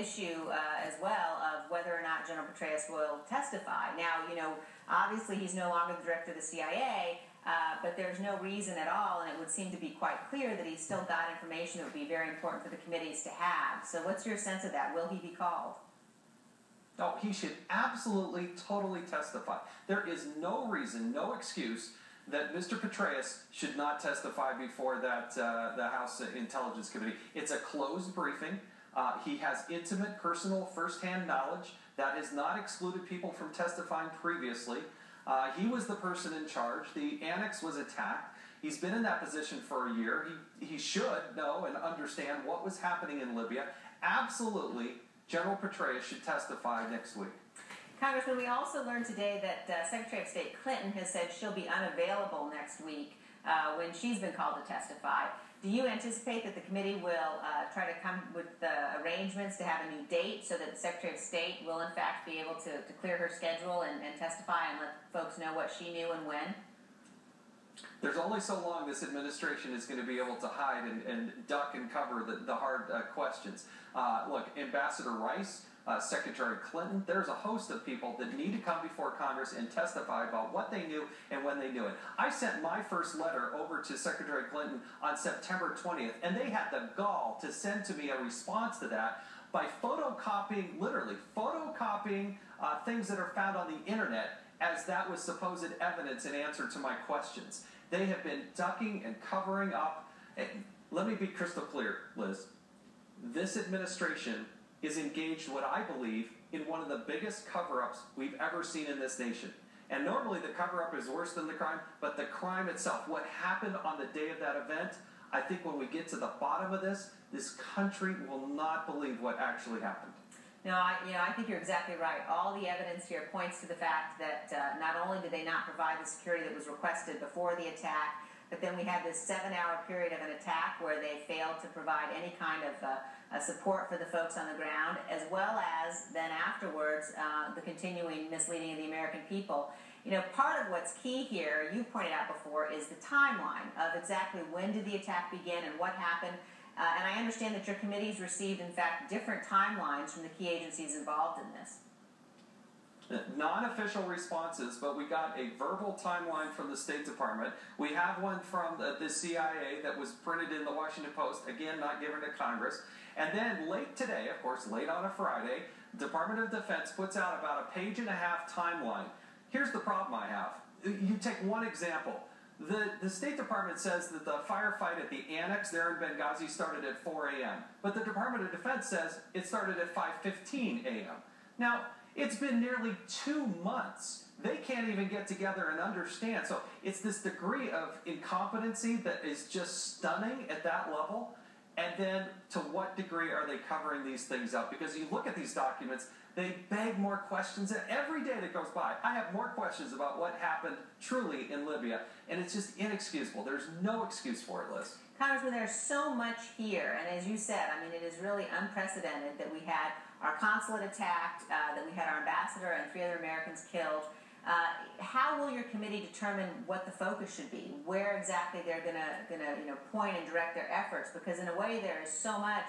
issue as well of whether or not General Petraeus will testify. Now, obviously he's no longer the director of the CIA, but there's no reason at all, and it would seem to be quite clear that he's still got information that would be very important for the committees to have. So what's your sense of that? Will he be called? No, he should absolutely, totally testify. There is no reason, no excuse that Mr. Petraeus should not testify before that the House Intelligence Committee. It's a closed briefing. He has intimate, personal, firsthand knowledge. That has not excluded people from testifying previously. He was the person in charge. The annex was attacked. He's been in that position for a year. He should know and understand what was happening in Libya. Absolutely, General Petraeus should testify next week. Congressman, we also learned today that Secretary of State Clinton has said she'll be unavailable next week when she's been called to testify. Do you anticipate that the committee will try to come with arrangements to have a new date so that the Secretary of State will, in fact, be able to clear her schedule and testify and let folks know what she knew and when? There's only so long this administration is going to be able to hide and duck and cover the hard questions. Look, Ambassador Rice, Secretary Clinton, there's a host of people that need to come before Congress and testify about what they knew and when they knew it. I sent my first letter over to Secretary Clinton on September 20th, and they had the gall to send to me a response to that by photocopying, literally photocopying things that are found on the internet as that was supposed evidence in answer to my questions. They have been ducking and covering up. And let me be crystal clear, Liz. This administration is engaged, what I believe, in one of the biggest cover-ups we've ever seen in this nation. And normally the cover-up is worse than the crime, but the crime itself, what happened on the day of that event, I think when we get to the bottom of this country will not believe what actually happened. No, I think you're exactly right. All the evidence here points to the fact that not only did they not provide the security that was requested before the attack, but then we had this 7-hour period of an attack where they failed to provide any kind of support for the folks on the ground, as well as then afterwards the continuing misleading of the American people. Part of what's key here, you pointed out before, is the timeline of exactly when did the attack begin and what happened. And I understand that your committees received, in fact, different timelines from the key agencies involved in this. Non-official responses, but we got a verbal timeline from the State Department. We have one from the CIA that was printed in the Washington Post, again, not given to Congress. And then late today, of course, late on a Friday, Department of Defense puts out about a page-and-a-half timeline. Here's the problem I have. You take one example. The State Department says that the firefight at the annex there in Benghazi started at 4 a.m., but the Department of Defense says it started at 5:15 a.m. Now, it's been nearly 2 months. They can't even get together and understand. So it's this degree of incompetency that is just stunning at that level. And then to what degree are they covering these things up? Because you look at these documents, they beg more questions. And every day that goes by, I have more questions about what happened truly in Libya. And it's just inexcusable. There's no excuse for it, Liz. Congressman, there's so much here. And as you said, it is really unprecedented that we had our consulate attacked, that we had our ambassador and 3 other Americans killed. How will your committee determine what the focus should be? Where exactly they're going to point and direct their efforts? Because in a way, there is so much.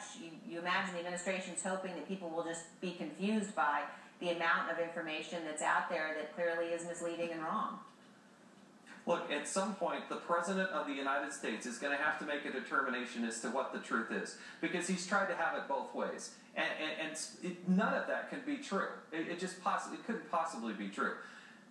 You imagine the administration's hoping that people will just be confused by the amount of information that's out there that clearly is misleading and wrong. Look, at some point, the President of the United States is going to have to make a determination as to what the truth is, because he's tried to have it both ways. And none of that can be true. It couldn't possibly be true.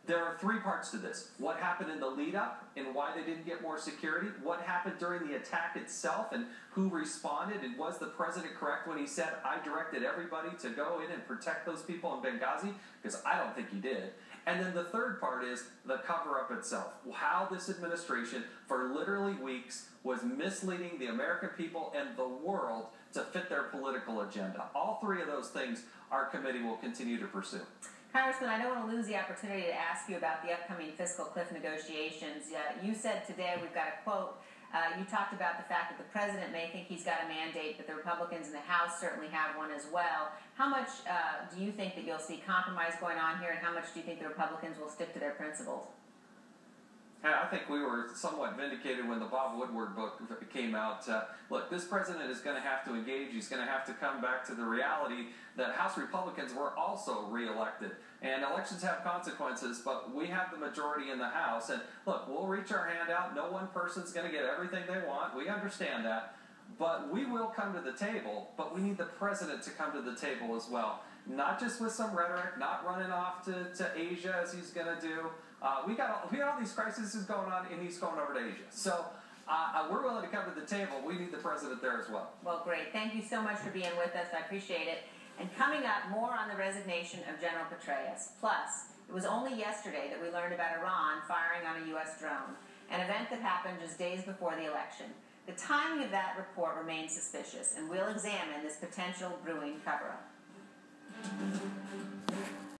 There are 3 parts to this. What happened in the lead-up and why they didn't get more security. What happened during the attack itself and who responded. And was the president correct when he said, I directed everybody to go in and protect those people in Benghazi? Because I don't think he did. And then the third part is the cover-up itself. How this administration, for literally weeks, was misleading the American people and the world to fit their political agenda. All 3 of those things our committee will continue to pursue. Congressman, I don't want to lose the opportunity to ask you about the upcoming fiscal cliff negotiations. You said today, we've got a quote, you talked about the fact that the president may think he's got a mandate, but the Republicans in the House certainly have one as well. How much do you think that you'll see compromise going on here, and how much do you think the Republicans will stick to their principles? And I think we were somewhat vindicated when the Bob Woodward book came out. Look, this president is going to have to engage. He's going to have to come back to the reality that House Republicans were also reelected. And elections have consequences, but we have the majority in the House. And look, we'll reach our hand out. No one person's going to get everything they want. We understand that. But we will come to the table, but we need the president to come to the table as well. Not just with some rhetoric, not running off to Asia as he's going to do. We got all these crises going on, and he's going over to Asia. So we're willing to come to the table. We need the president there as well. Well, great. Thank you so much for being with us. I appreciate it. And coming up, more on the resignation of General Petraeus. Plus, it was only yesterday that we learned about Iran firing on a U.S. drone, an event that happened just days before the election. The timing of that report remains suspicious, and we'll examine this potential brewing cover-up.